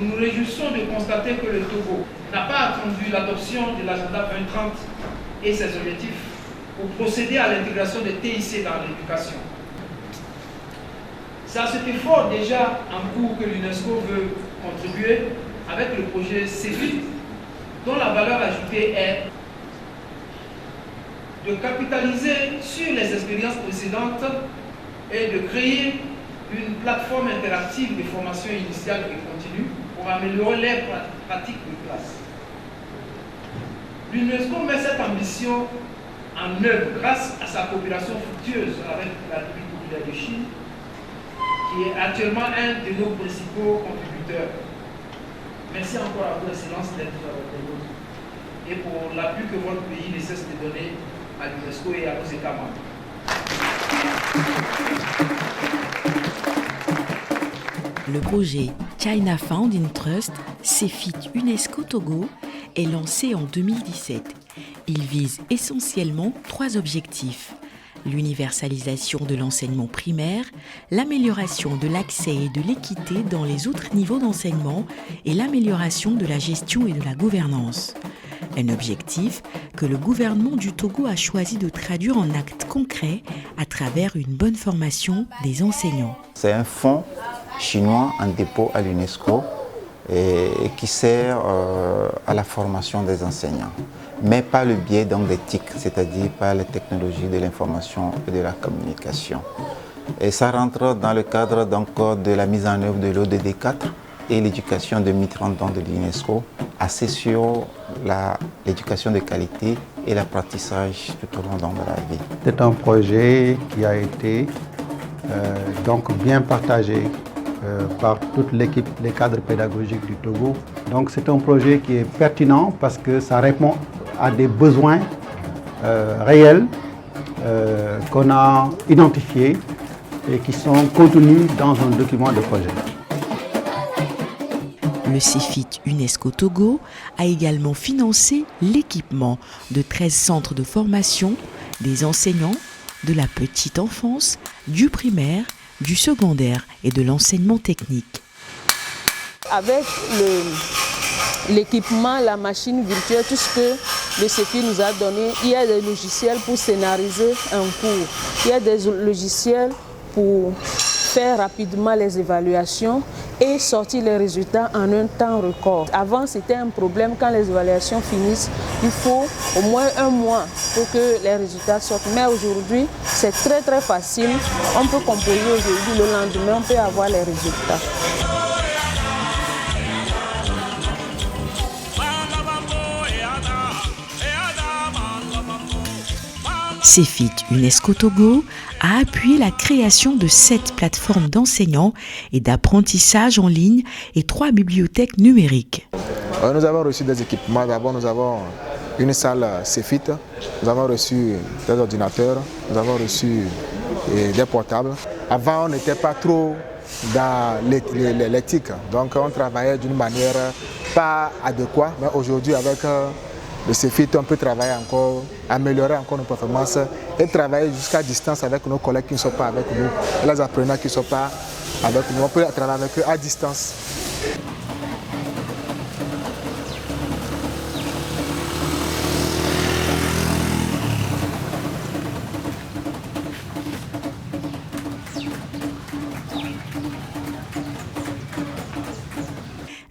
nous nous réjouissons de constater que le Togo n'a pas attendu l'adoption de l'agenda 2030 et ses objectifs pour procéder à l'intégration des TIC dans l'éducation. C'est à cet effort déjà en cours que l'UNESCO veut contribuer avec le projet CEFIT, dont la valeur ajoutée est de capitaliser sur les expériences précédentes et de créer une plateforme interactive de formation initiale et continue pour améliorer les pratiques de classe. L'UNESCO met cette ambition en œuvre grâce à sa coopération fructueuse avec la République populaire de Chine, qui est actuellement un de nos principaux contributeurs. Merci encore à vous, Excellence, d'être avec nous et pour l'appui que votre pays ne cesse de donner à l'UNESCO et à nos États membres. Le projet China Founding Trust, CEFIT UNESCO Togo, est lancé en 2017. Il vise essentiellement 3 objectifs: l'universalisation de l'enseignement primaire, l'amélioration de l'accès et de l'équité dans les autres niveaux d'enseignement et l'amélioration de la gestion et de la gouvernance. Un objectif que le gouvernement du Togo a choisi de traduire en actes concrets à travers une bonne formation des enseignants. C'est un fonds chinois en dépôt à l'UNESCO et qui sert à la formation des enseignants, mais par le biais des TIC, c'est-à-dire par les technologies de l'information et de la communication. Et ça rentre dans le cadre de la mise en œuvre de l'ODD 4 et l'éducation 2030 de l'UNESCO, axée sur l'éducation de qualité et l'apprentissage tout au long de la vie. C'est un projet qui a été bien partagé par toute l'équipe, les cadres pédagogiques du Togo. Donc c'est un projet qui est pertinent parce que ça répond à des besoins réels qu'on a identifiés et qui sont contenus dans un document de projet. Le CEFIT UNESCO Togo a également financé l'équipement de 13 centres de formation des enseignants de la petite enfance, du primaire, du secondaire et de l'enseignement technique. Avec l'équipement, la machine virtuelle, tout ce que le CEFIT nous a donné, il y a des logiciels pour scénariser un cours, il y a des logiciels pour faire rapidement les évaluations et sortir les résultats en un temps record. Avant, c'était un problème, quand les évaluations finissent, il faut au moins 1 mois pour que les résultats sortent. Mais aujourd'hui, c'est très facile. On peut composer aujourd'hui, le lendemain, on peut avoir les résultats. CEFIT UNESCO Togo a appuyé la création de 7 plateformes d'enseignants et d'apprentissage en ligne et 3 bibliothèques numériques. Nous avons reçu des équipements. D'abord, nous avons une salle CEFIT, nous avons reçu des ordinateurs, nous avons reçu des portables. Avant, on n'était pas trop dans l'éthique, donc on travaillait d'une manière pas adéquate, mais aujourd'hui avec le CEFIT, on peut travailler encore, améliorer encore nos performances et travailler jusqu'à distance avec nos collègues qui ne sont pas avec nous, et les apprenants qui ne sont pas avec nous. On peut travailler avec eux à distance.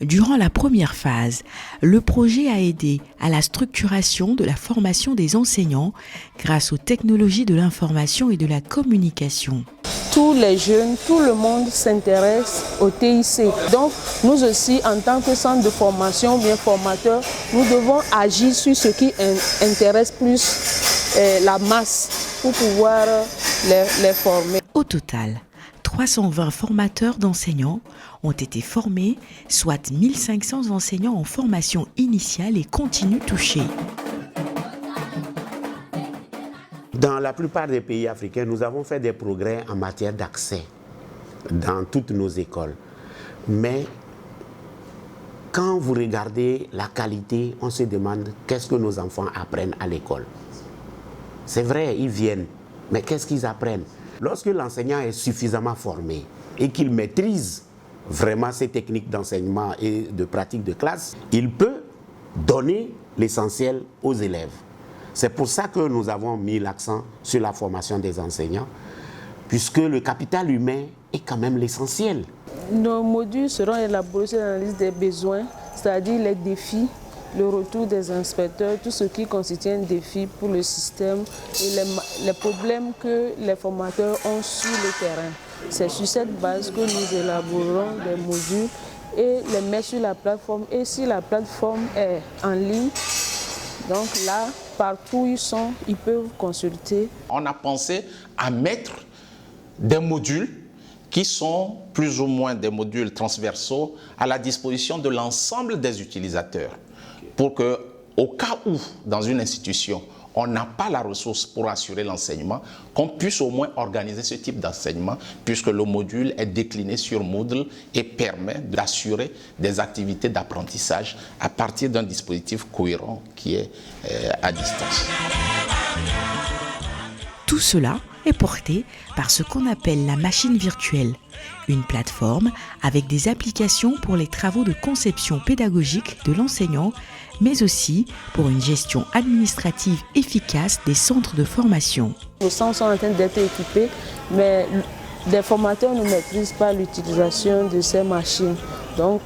Durant la première phase, le projet a aidé à la structuration de la formation des enseignants grâce aux technologies de l'information et de la communication. Tous les jeunes, tout le monde s'intéresse au TIC. Donc, nous aussi, en tant que centre de formation, bien formateurs, nous devons agir sur ce qui intéresse plus la masse pour pouvoir les former. Au total, 320 formateurs d'enseignants ont été formés, soit 1500 enseignants en formation initiale et continue touchés. Dans la plupart des pays africains, nous avons fait des progrès en matière d'accès dans toutes nos écoles. Mais quand vous regardez la qualité, on se demande qu'est-ce que nos enfants apprennent à l'école. C'est vrai, ils viennent, mais qu'est-ce qu'ils apprennent? Lorsque l'enseignant est suffisamment formé et qu'il maîtrise vraiment ces techniques d'enseignement et de pratique de classe, il peut donner l'essentiel aux élèves. C'est pour ça que nous avons mis l'accent sur la formation des enseignants, puisque le capital humain est quand même l'essentiel. Nos modules seront élaborés sur l'analyse des besoins, c'est-à-dire les défis, le retour des inspecteurs, tout ce qui constitue un défi pour le système et les problèmes que les formateurs ont sur le terrain. C'est sur cette base que nous élaborons des modules et les mettre sur la plateforme. Et si la plateforme est en ligne, donc là, partout où ils sont, ils peuvent consulter. On a pensé à mettre des modules qui sont plus ou moins des modules transversaux à la disposition de l'ensemble des utilisateurs. Pour que, au cas où, dans une institution, on n'a pas la ressource pour assurer l'enseignement, qu'on puisse au moins organiser ce type d'enseignement, puisque le module est décliné sur Moodle et permet d'assurer des activités d'apprentissage à partir d'un dispositif cohérent qui est à distance. Tout cela est porté par ce qu'on appelle la machine virtuelle, une plateforme avec des applications pour les travaux de conception pédagogique de l'enseignant, mais aussi pour une gestion administrative efficace des centres de formation. Nos centres sont en train d'être équipés, mais les formateurs ne maîtrisent pas l'utilisation de ces machines. Donc,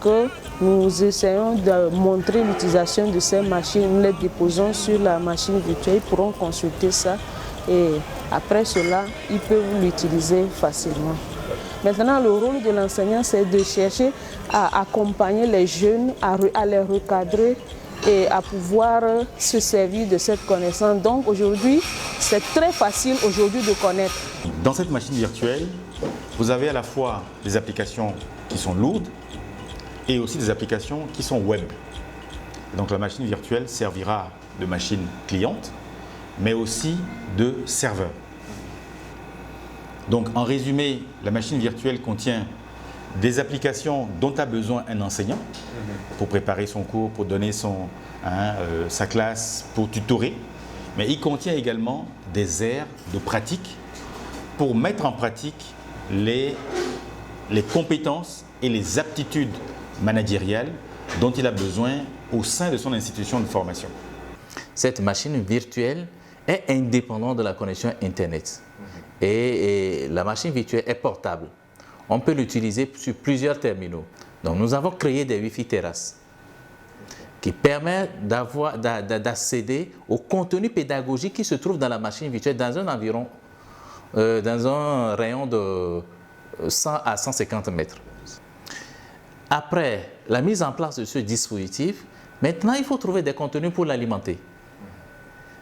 nous essayons de montrer l'utilisation de ces machines. Nous les déposons sur la machine virtuelle, ils pourront consulter ça. Et après cela, ils peuvent l'utiliser facilement. Maintenant, le rôle de l'enseignant, c'est de chercher à accompagner les jeunes, à les recadrer et à pouvoir se servir de cette connaissance. Donc aujourd'hui, c'est très facile aujourd'hui de connaître. Dans cette machine virtuelle, vous avez à la fois des applications qui sont lourdes et aussi des applications qui sont web. Donc la machine virtuelle servira de machine cliente, mais aussi de serveur. Donc en résumé, la machine virtuelle contient des applications dont a besoin un enseignant pour préparer son cours, pour donner sa classe, pour tutorer, mais il contient également des aires de pratique pour mettre en pratique les compétences et les aptitudes managériales dont il a besoin au sein de son institution de formation. Cette machine virtuelle est indépendante de la connexion Internet et la machine virtuelle est portable. On peut l'utiliser sur plusieurs terminaux. Donc nous avons créé des Wi-Fi terrasses qui permettent d'accéder au contenu pédagogique qui se trouve dans la machine virtuelle dans un rayon de 100 à 150 mètres. Après la mise en place de ce dispositif, maintenant il faut trouver des contenus pour l'alimenter.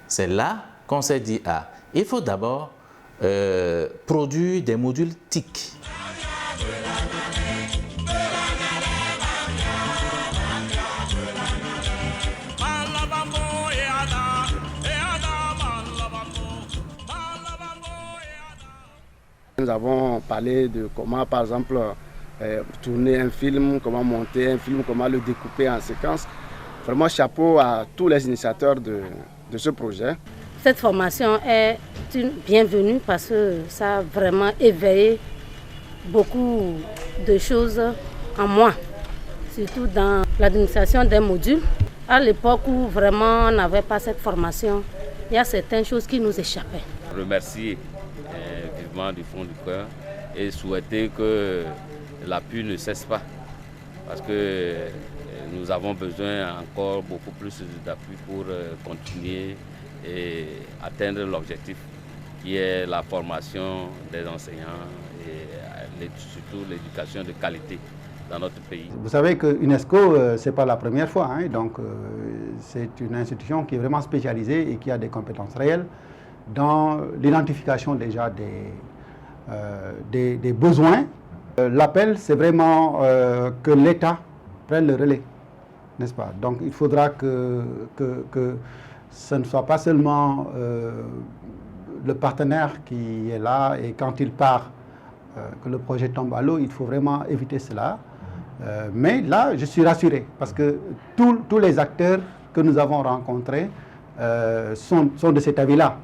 C'est là qu'on s'est dit, il faut d'abord produire des modules TIC. Nous avons parlé de comment, par exemple, tourner un film, comment monter un film, comment le découper en séquences. Vraiment, chapeau à tous les initiateurs de ce projet. Cette formation est une bienvenue parce que ça a vraiment éveillé beaucoup de choses en moi, surtout dans l'administration des modules. À l'époque où vraiment on n'avait pas cette formation, il y a certaines choses qui nous échappaient. Remercier vivement du fond du cœur et souhaiter que l'appui ne cesse pas parce que nous avons besoin encore beaucoup plus d'appui pour continuer et atteindre l'objectif qui est la formation des enseignants et surtout l'éducation de qualité dans notre pays. Vous savez que UNESCO, ce n'est pas la première fois, donc c'est une institution qui est vraiment spécialisée et qui a des compétences réelles dans l'identification déjà des besoins. L'appel, c'est vraiment que l'État prenne le relais, n'est-ce pas? Donc il faudra que ce ne soit pas seulement le partenaire qui est là et quand il part, que le projet tombe à l'eau, il faut vraiment éviter cela. Mais là, je suis rassuré parce que tous les acteurs que nous avons rencontrés sont de cet avis-là.